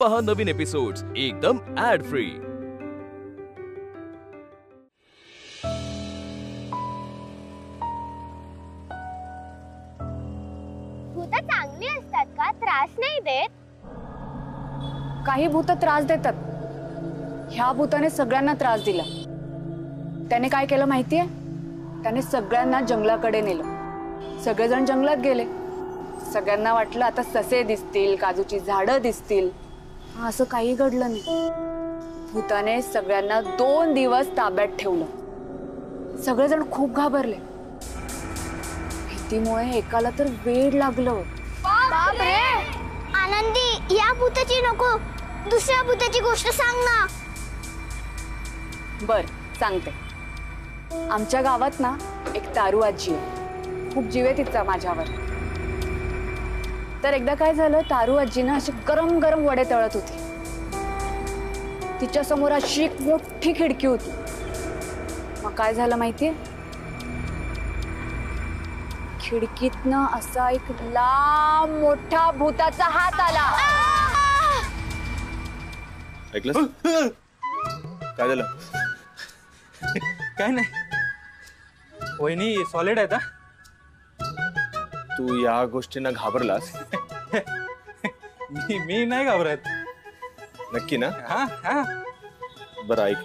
पहा नवीन एपिसोड्स एकदम add free. भूत चांगली असतात का? त्रास नाही देत? काही भूत त्रास देतात। ह्या भूताने सगळ्यांना त्रास दिला। त्याने काय केलं माहितीये? त्याने सगळ्यांना जंगलाकडे नेलं। सगळेजण जंगलात गेले। सगळ्यांना वाटलं आता ससे दिसतील, काजूची झाडं दिसतील। असं काही घडलं नाही। भूताने सगळ्यांना 2 दिवस ताब्यात ठेवलं। सगळेजण खूप घाबरले। भीतीमुळे एकाला तर वेड लागलं। बापरे! आनंदी, या भूताची नको, दुसऱ्या भूताची गोष्ट सांग ना। बर, सांगते। आमच्या गावात ना एक तारू आजी आहे। खूप जीव आहे तिचा माझ्यावर। तर एकदा काय झालं, तारू आजी ना अशी गरम गरम वडे तळत होती। तिच्या समोर अशी एक मोठी खिडकी होती। मग काय झालं माहितीये? खिडकीतनं असा एक लांब मोठा भूताचा हात आला। ऐकलंस? काय झालं? काय नाही, वहिनी सॉलिड आहे. तू या गोष्टींना घाबरलास? मी नाही घाबरत. नक्की ना? हा हा. बरं ऐक,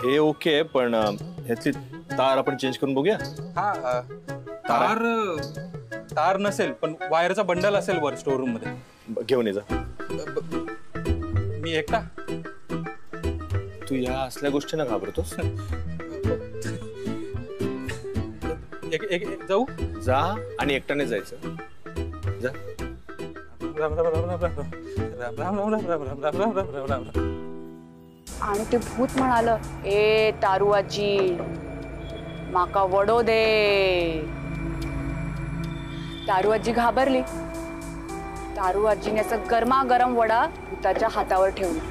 हे ओके, पण ह्यातली तार आपण चेंज करून बघूया. हा, तार नसेल पण वायरचा बंडल असेल वर स्टोर रूम मध्ये, घेऊन ये जा. मी एकटा? तू या असल्या गोष्टींना घाबरतोस? जाऊ? जा आणि एकट्याने जायचं. जा. आणि ते भूत म्हणालं, ए तारू आजी, माका वडो दे. तारू आजी घाबरली. तारू आजीने असं गरमागरम वडा भूताच्या हातावर ठेवला.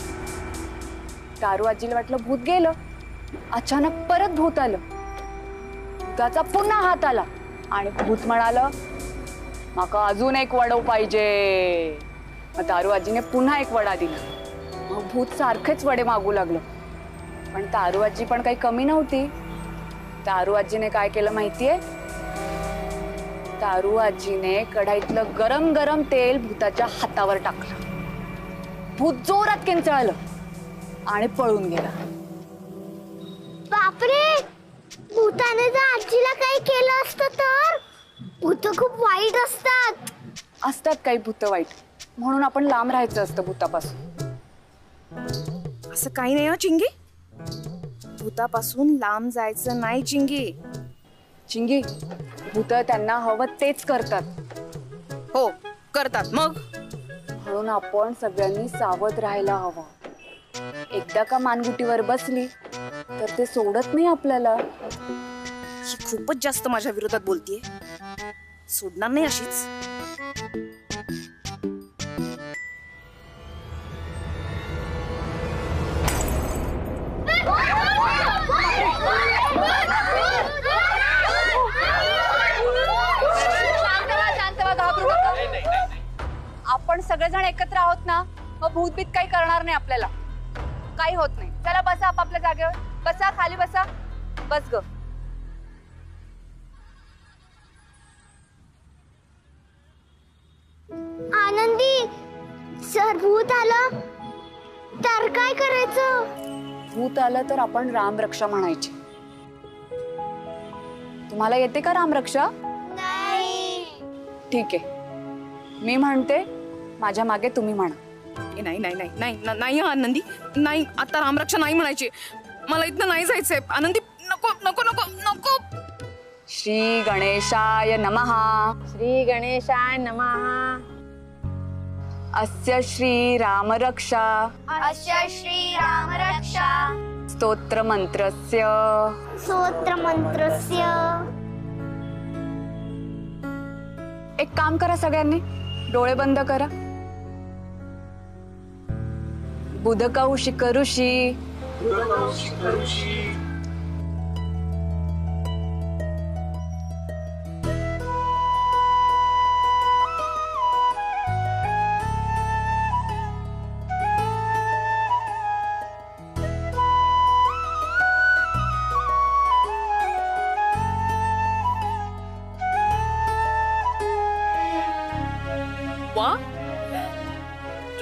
तारू आजीला वाटलं भूत गेलं. अचानक परत भूत आलं. भूताचा पुन्हा हात आला आणि भूत म्हणालं, माका अजून एक वडो पाहिजे. मग तारू आजीने पुन्हा एक वडा दिला. मग भूत सारखेच वडे मागू लागलं. पण तारू आजी पण काही कमी नव्हती. तारू आजीने काय केलं माहितीये? तारू आजीने कढईतलं गरम गरम तेल भूताच्या हातावर टाकलं. भूत जोरात किंचाळलं आणि पळून गेला. बापरे! भूताने जर आजीला काही केलं असतं तर? भूत खूप वाईट असतात. असतात काही भूत वाईट, म्हणून आपण लांब राहायचं असतं भूतापासून. असं काही नाही. चिंगी, भूतापासून लांब जायचं नाही. चिंगी चिंगी, भूत त्यांना हवं तेच करतात. हो करतात. मग म्हणून आपण सगळ्यांनी सावध राहायला हवं. एकदा का मानगुटीवर बसली तर ते सोडत नाही आपल्याला. ही खूपच जास्त माझ्या विरोधात बोलतीये. सोडणार नाही अशीच. आपण सगळेजण एकत्र आहोत ना, मग भूतभीत काही करणार नाही आपल्याला. काही होत नाही. चला बसा आपापल्या जागेवर. बसा, खाली बसा. बस ग. आनंदी, सर भूत आलं तर काय करायचं? भूत आलं तर आपण रामरक्षा म्हणायची. तुम्हाला येते का रामरक्षा? नाही. ठीक आहे, मी म्हणते, माझ्या मागे तुम्ही म्हणा. नाही नाही नाही नाही नाही आनंदी, नाही. आता रामरक्षा नाही म्हणायची. मला इथनं नाही जायचंय. आनंदी, नको नको नको नको. श्री गणेशाय नमः. श्री गणेशाय नमः. अस्य श्री रामरक्षा. अस्य श्री रामरक्षा. स्तोत्र मंत्रस्य. स्तोत्र मंत्रस्य. एक काम करा सगळ्यांनी, डोळे बंद करा. बुधकौशिक ऋषी.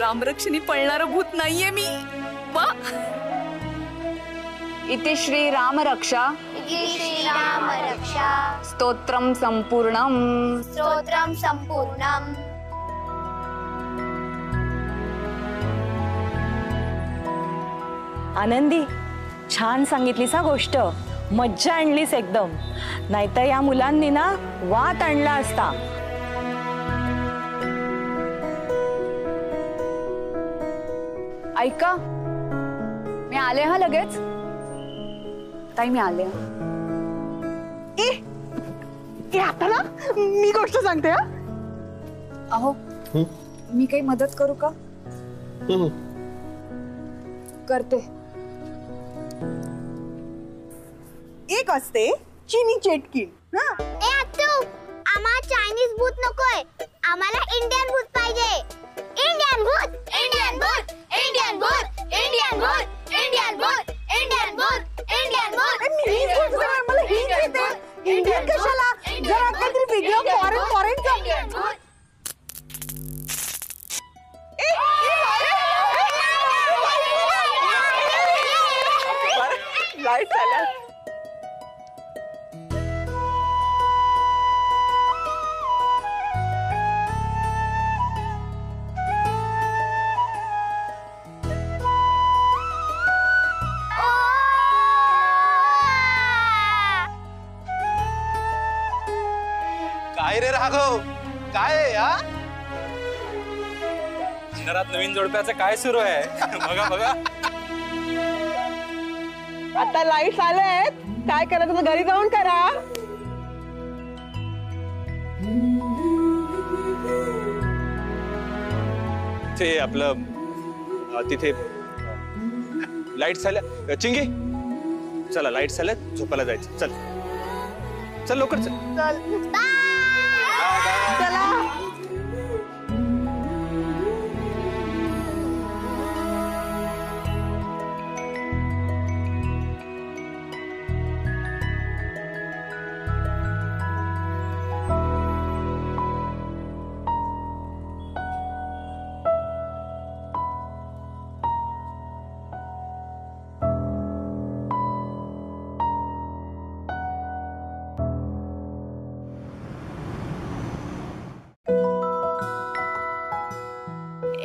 रामरक्षिणी पळणारं भूत नाहीये मी. वा. इति श्री राम रक्षा श्रीराम रक्षा स्तोत्रम संपूर्णम. स्तोत्रम संपूर्णम. आनंदी, छान सांगितलीस हा गोष्ट. मज्जा आणलीस एकदम. नाहीतर या मुलांनी ना वात आणला असता. ऐका, मी आले हा लगेच. ताई मी आले. आता ना मी गोष्ट सांगते. अहो मी काही मदत करू का? करते. एक असते चिनी चेटकी. ए अत्तू, आम्हाला चायनीज भूत नकोय, आम्हाला इंडियन भूत पाहिजे. इंडियन भूत, इंडियन भूत, इंडियन भूत, इंडियन भूत, इंडियन भूत, इंडियन भूत, इंडियन भूत. मला हिंट येते. इंडियन कशाला? जरा काहीतरी वेगळं फॉरेन भूत. लाईट झाल्या. काय रे राघव, काय आहे या घरात नवीन जोडप्याचं काय सुरू आहे? बघा बघा. आता लाईट आलेत. काय करायचं तर घरी जाऊन करा. ते आपलं तिथे लाईट झाल्या. चिंगी, चला लाईट झाल्यात, झोपायला जायचं. चल चल लवकर चल. चला.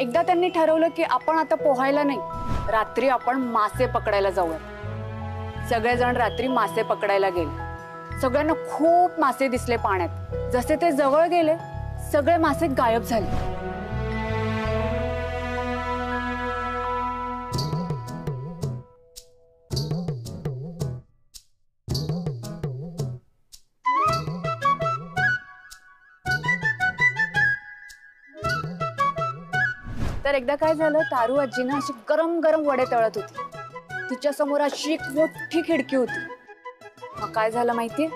एकदा त्यांनी ठरवलं की आपण आता पोहायला नाही, रात्री आपण मासे पकडायला जाऊया. सगळेजण रात्री मासे पकडायला गेले. सगळ्यांना खूप मासे दिसले पाण्यात. जसे ते जवळ गेले, सगळे मासे गायब झाले. तर एकदा काय झालं, तारू आजी ना अशी गरम गरम वडे तळत होती. तिच्या समोर अशी एक मोठी खिडकी होती. मग काय झालं माहितीये,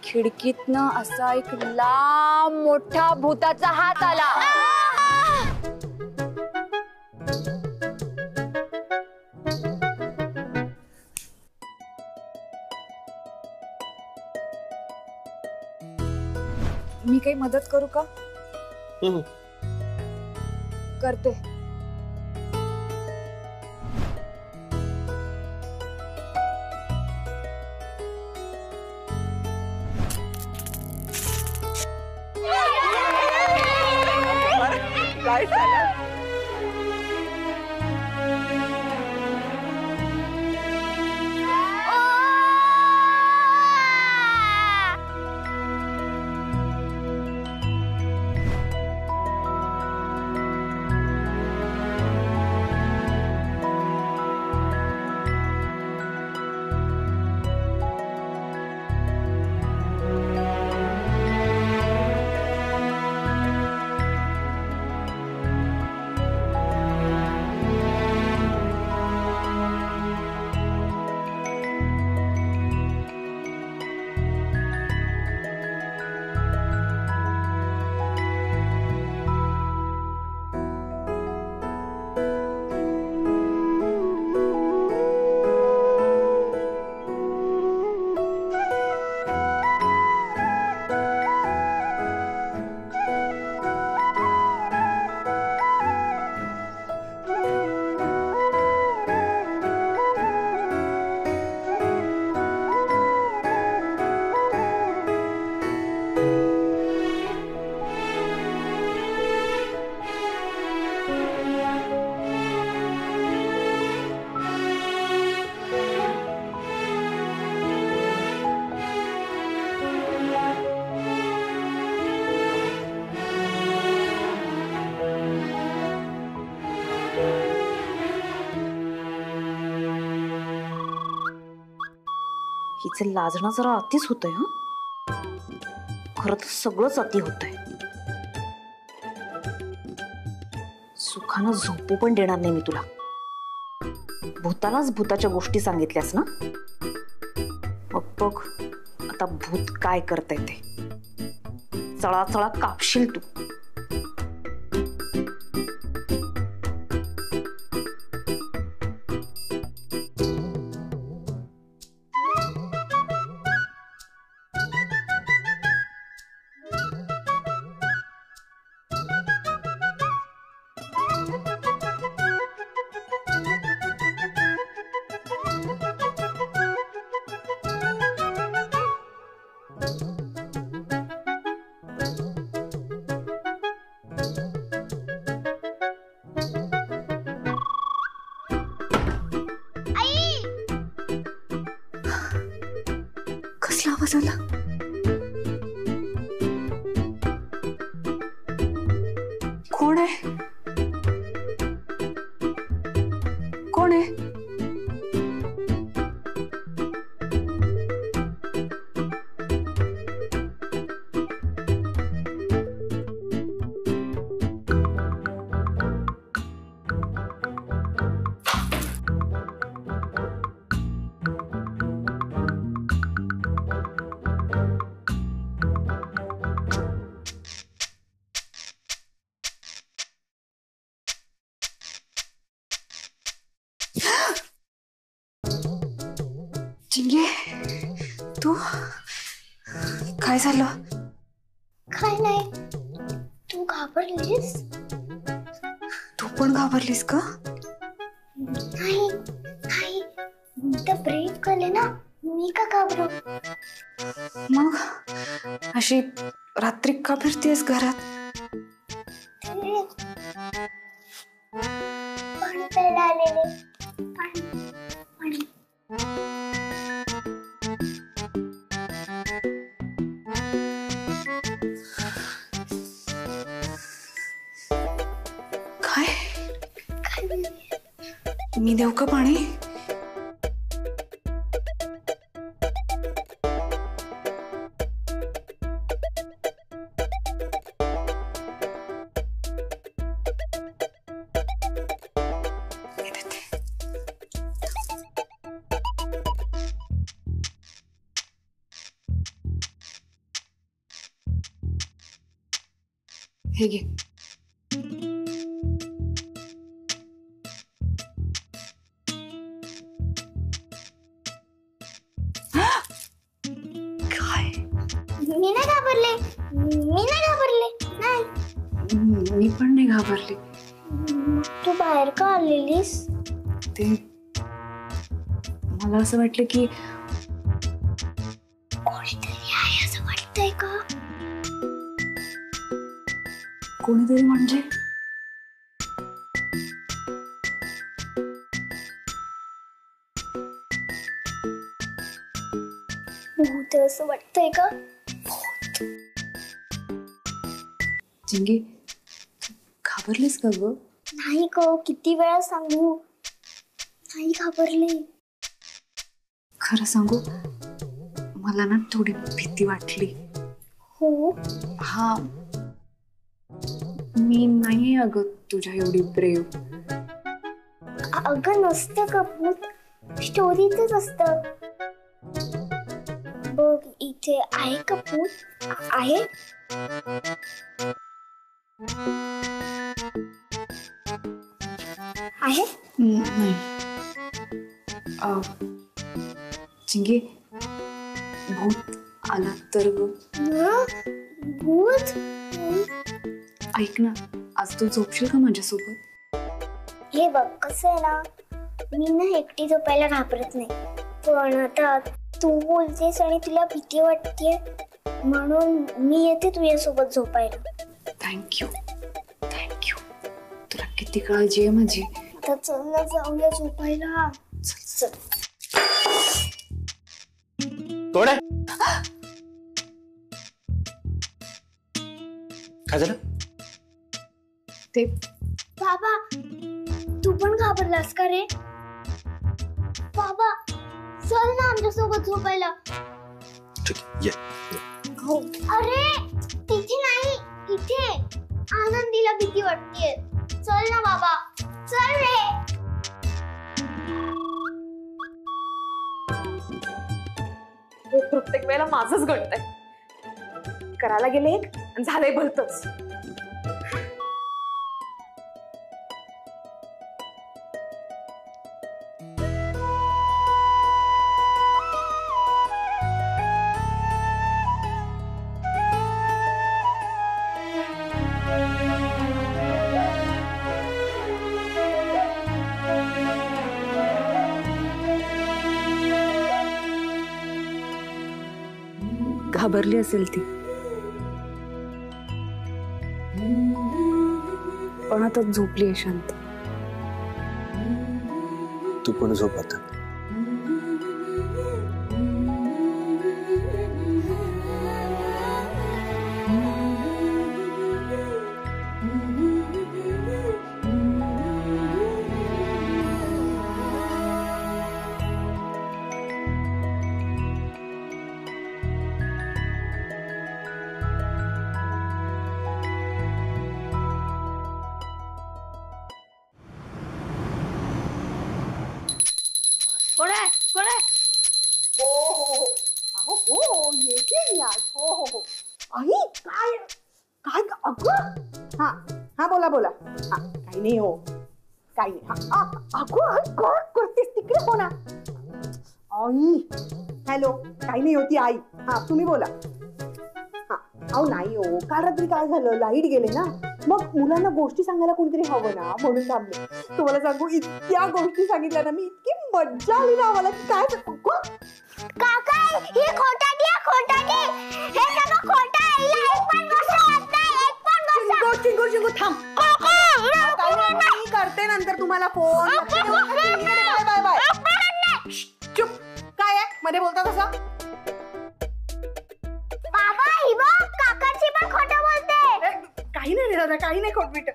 खिडकीतनं असा एक लांब मोठा भूताचा हात आला. मी काही मदत करू का? करते. लाईट झाल्या. हिचे लाजणं जरा अतिच होतंय. हा खरं तर सगळंच अति होतंय. सुखानं झोपू पण देणार नाही मी तुला. भूतालाच भूताच्या गोष्टी सांगितल्यास ना. बघ बघ आता भूत काय करतंय ते. चळा चळा कापशील तू. कसला आवाज आला? कोण आहे? कोण आहे? चिंगे, तू काय झालं? काय नाही. तू घाबरलीस? तू पण घाबरलीस का? नाही नाही, तर ब्रेक केले ना, मी का घाबरू? मग अशी रात्री का फिरतेस घरात? ते पाणी प्यायला आलेले. पाणी पाणी. काय? मी देऊ का पाणी? हे देते. हे घे. काय? मी नाही घाबरले. मी नाही घाबरले. नाही. मी पण नाही घाबरली. तू बाहेर का आलेलीस? ते मला असं वाटलं की कोणीतरी आहे असं वाटतंय का? कोणीतरी म्हणजे भूत असं वाटतंय का? चिंगी, घाबरलीस का ग? नाही ग, किती वेळा सांगू. नाही घाबरले. खरं सांगू, मला ना थोडी भीती वाटली. हो. हा, मी नाही अगं तुझ्या एवढी ब्रेव. अगं नसतं का भूत, स्टोरीतच असतं. बघ इथे आहे का भूत? आहे. आहे. नाही. चिंगी, भूत आला तर ग. भूत? ऐक ना, आज तू झोपशील का माझ्यासोबत? हे बघ कसं आहे ना, मी ना एकटी झोपायला घाबरत नाही. पण आता तू बोलतेस आणि तुला भीती वाटतेय म्हणून मी येते तुझ्यासोबत झोपायला. Thank you thank you. तुला किती काळजी आहे माझी. आता चल ना जाऊया झोपायला. चल. कोण आहे? काय झालं? ते बाबा, तू पण घाबरलास का रे? बाबा चल ना आमच्यासोबत झोपायला. ठीक आहे ये. हो. अरे तिथे नाही, इथे. आनंदीला भीती वाटतेय. चल ना बाबा, चल रे. हे प्रत्येक वेळेला माझंच घडतंय. करायला गेले एक आणि झालंय भलतच. घाबरली असेल ती, पण आता झोपली आहे शांत. तू पण झोप आता. कोण आहे कोण आहे? हो हो हो अहो हो येते मी आज. हो हो हो. आई काय काय अगं? हा हा बोला बोला. हा काही नाही हो, काही नाही. अगं आई काय करतेस तिकडे? हो ना आई. हॅलो, काही नाही होती आई. हा तुम्ही बोला. हा अहो नाही हो, काल रात्री काय झालं, लाईट गेले ना, मग मुलांना गोष्टी सांगायला कोणतरी हवं ना, म्हणून थांबले. तुम्हाला सांगू, इतक्या गोष्टी सांगितल्या ना मी, इतकी मज्जा आली ना आम्हाला. काय काका हे खोटाटी आहे, खोटाटी. हे सगळं खोटं आहे. हिला एक पण गोष्ट वाटत नाही, एक पण गोष्ट. चिंगू चिंगू थांब. काय नाही, मी करते नंतर तुम्हाला फोन. Bye bye bye. चुप. काय आहे मध्ये बोलता तसं? बाबा ही बघ, काकाची पण खोटं बोलते. काही नाही रे दादा, काही नाही खोटमीट.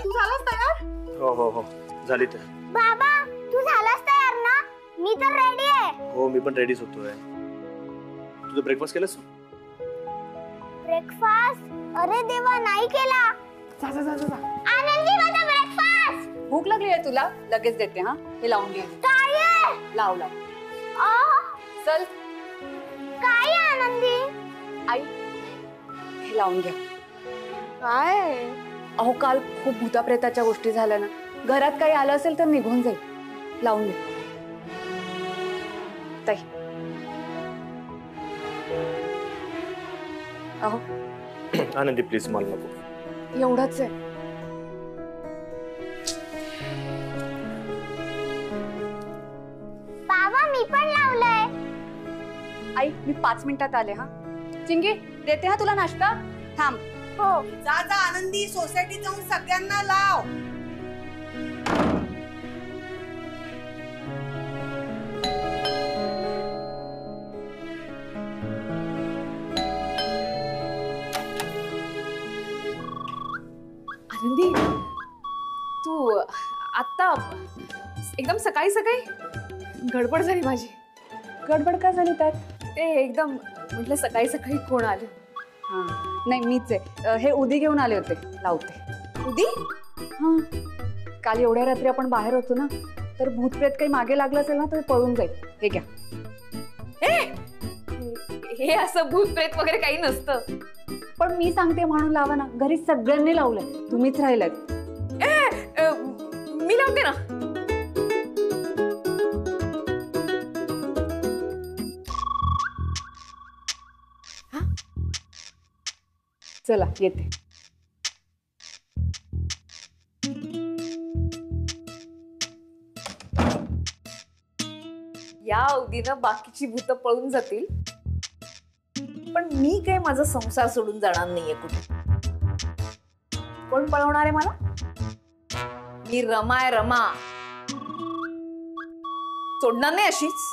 तू झालास तयार? हो हो हो झाली तर. बाबा तू झालास तयार ना? मी तर रेडी आहे. हो मी पण रेडीच होतोय. तुझं ब्रेकफास्ट केलंस? ब्रेकफास्ट? अरे देवा, नाही केला. जा जा जा जा. आनंदी माझा ब्रेकफास्ट. भूक लागली आहे तुला? लगेच देते. हा हे लावून घे. काय आहे? लाव लाव. चल. काय आहे आनंदी? आई हे लावून घ्या. काय? अहो काल खूप भूताप्रेताच्या गोष्टी झाल्या ना, घरात काही आलं असेल तर निघून जाईल. लावून घे ताई. अहो आनंदी प्लीज मला नको. एवढंच आहे. बाबा मी पण लावलंय. आई मी 5 मिनिटात आले. हा चिंगी देते हा तुला नाश्ता. थांब. हो. जा जा आनंदी, सोसायटीत जाऊन सगळ्यांना लाव. आनंदी तू आता एकदम सकाळी सकाळी? गडबड झाली माझी. गडबड का झाली त्यात? ते एकदम म्हटलं सकाळी सकाळी कोण आले. हा नाही मीच आहे. हे उदी घेऊन आले होते, लावते. उदी? हा काल एवढ्या रात्री आपण बाहेर होतो ना, तर भूतप्रेत काही मागे लागलं असेल ना तर पळून जाईल. हे घ्या. हे असं भूतप्रेत वगैरे काही नसतं. पण मी सांगते म्हणून लावा ना. घरी सगळ्यांनी लावलंय, तुम्हीच राहिलात. मी लावते ना. चला येते. या अवधीनं बाकीची भूत पळून जातील, पण मी काय माझा संसार सोडून जाणार नाहीये कुठे. कोण पळवणार आहे मला? मी रमा आहे, रमा. सोडणार नाही अशीच.